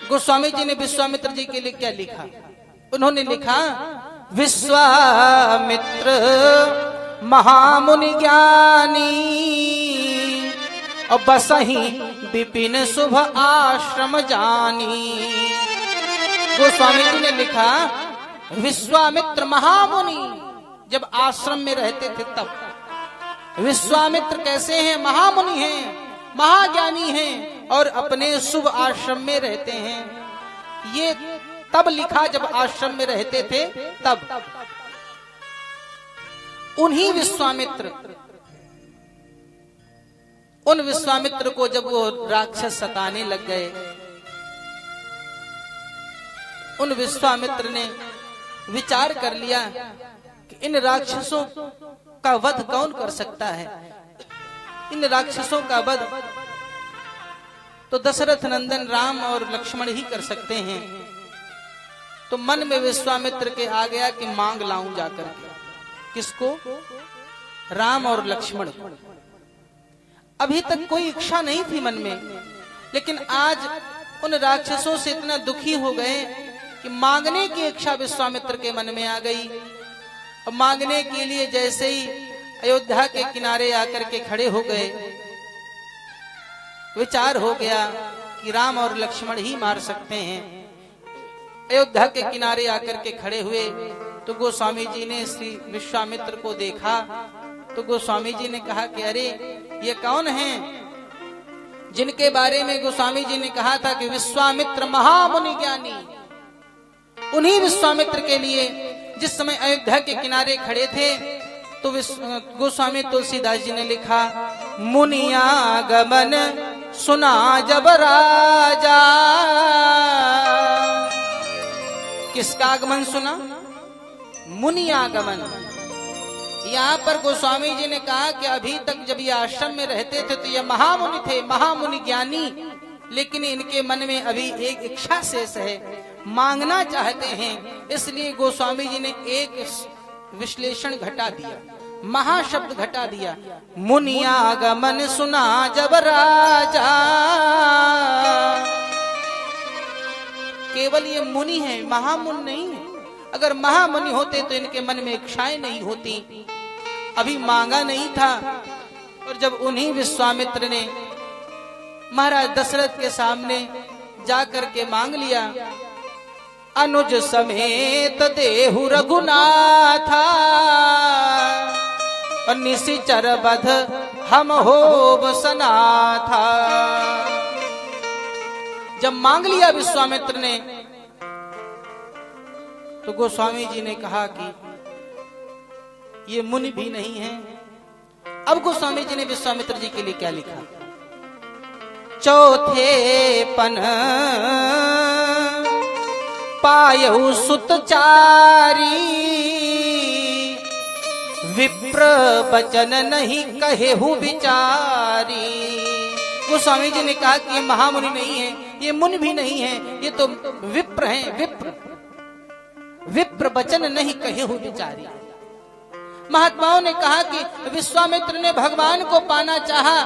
गोस्वामी जी ने विश्वामित्र जी के लिए क्या लिखा? उन्होंने लिखा, विश्वामित्र महामुनि ज्ञानी और बसही विपिन शुभ आश्रम जानी। गोस्वामी जी ने लिखा, विश्वामित्र महामुनि जब आश्रम में रहते थे तब। विश्वामित्र कैसे हैं? महामुनि हैं, महाज्ञानी हैं और अपने शुभ आश्रम में रहते हैं। ये तब लिखा जब आश्रम में रहते थे तब। उन्हीं विश्वामित्र, उन विश्वामित्र को जब वो राक्षस सताने लग गए, उन विश्वामित्र ने विचार कर लिया कि इन राक्षसों का वध कौन कर सकता है। इन राक्षसों का वध तो दशरथ नंदन राम और लक्ष्मण ही कर सकते हैं। तो मन में विश्वामित्र के आ गया कि मांग लाऊं जाकर के। किसको? राम और लक्ष्मण को। अभी तक कोई इच्छा नहीं थी मन में, लेकिन आज उन राक्षसों से इतना दुखी हो गए कि मांगने की इच्छा विश्वामित्र के मन में आ गई। और मांगने के लिए जैसे ही अयोध्या के किनारे आकर के खड़े हो गए, विचार हो गया कि राम और लक्ष्मण ही मार सकते हैं। अयोध्या के किनारे आकर के खड़े हुए तो गोस्वामी जी ने श्री विश्वामित्र को देखा। तो गोस्वामी जी ने कहा कि अरे ये कौन हैं जिनके बारे में गोस्वामी जी ने कहा था कि विश्वामित्र महामुनि ज्ञानी। उन्हीं विश्वामित्र के लिए जिस समय अयोध्या के किनारे खड़े थे तो गोस्वामी तुलसीदास जी ने लिखा, मुनियागमन सुना जब राजा। किसका आगमन सुना? मुनियागमन। यहाँ पर गोस्वामी जी ने कहा कि अभी तक जब ये आश्रम में रहते थे तो ये महामुनि थे, महामुनि ज्ञानी, लेकिन इनके मन में अभी एक इच्छा शेष है, मांगना चाहते हैं। इसलिए गोस्वामी जी ने एक विश्लेषण घटा दिया, महाशब्द घटा दिया, मुनियागमन सुना जब राजा। केवल ये मुनि है, महामुनि नहीं है। अगर महामुनि होते तो इनके मन में इच्छाएं नहीं होती, अभी मांगा नहीं था। और जब उन्हीं विश्वामित्र ने महाराज दशरथ के सामने जाकर के मांग लिया, अनुज समेत देहु रघुनाथा और निशिचर बध हम हो सनाथा। जब मांग लिया विश्वामित्र ने तो गोस्वामी जी ने कहा कि ये मुनि भी नहीं है। अब गोस्वामी जी ने विश्वामित्र जी के लिए क्या लिखा? चौथे पन पायहु सुतचारी विप्र बचन नहीं कहेहु विचारी। गोस्वामी जी ने कहा कि ये महामुनि नहीं है, ये मुनि भी नहीं है, ये तो विप्र हैं। विप्र विप्र बचन नहीं कहेहु विचारी। महात्माओं ने कहा कि विश्वामित्र ने भगवान को पाना चाहा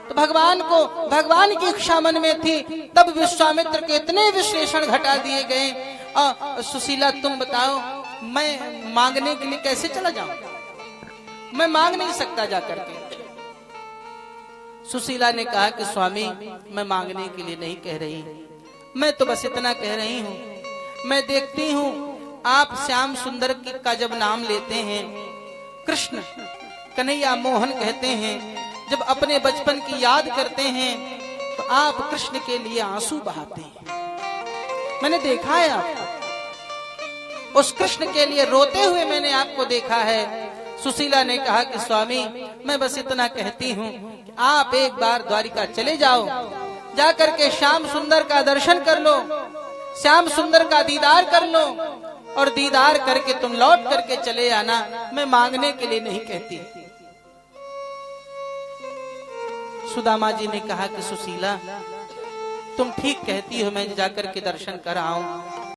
तो भगवान की इच्छा मन में थी, तब विश्वामित्र के इतने विश्लेषण घटा दिए गए। सुशीला तुम बताओ, मैं मांगने के लिए कैसे चला जाऊं? मैं मांग नहीं सकता जाकर के। सुशीला ने कहा कि स्वामी मैं मांगने के लिए नहीं कह रही, मैं तो बस इतना कह रही हूँ, मैं देखती हूँ आप श्याम सुंदर का जब नाम लेते हैं, कृष्ण कन्हैया मोहन कहते हैं, जब अपने बचपन की याद करते हैं तो आप कृष्ण के लिए आंसू बहाते हैं। मैंने देखा है आपको, उस कृष्ण के लिए रोते हुए मैंने आपको देखा है। सुशीला ने कहा कि स्वामी मैं बस इतना कहती हूँ कि आप एक बार द्वारिका चले जाओ, जाकर के श्याम सुंदर का दर्शन कर लो, श्याम सुंदर का दीदार कर लो और दीदार करके तुम लौट करके चले आना। मैं मांगने के लिए नहीं कहती। सुदामा जी ने कहा कि सुशीला तुम ठीक कहती हो, मैं जाकर के दर्शन कर आऊं।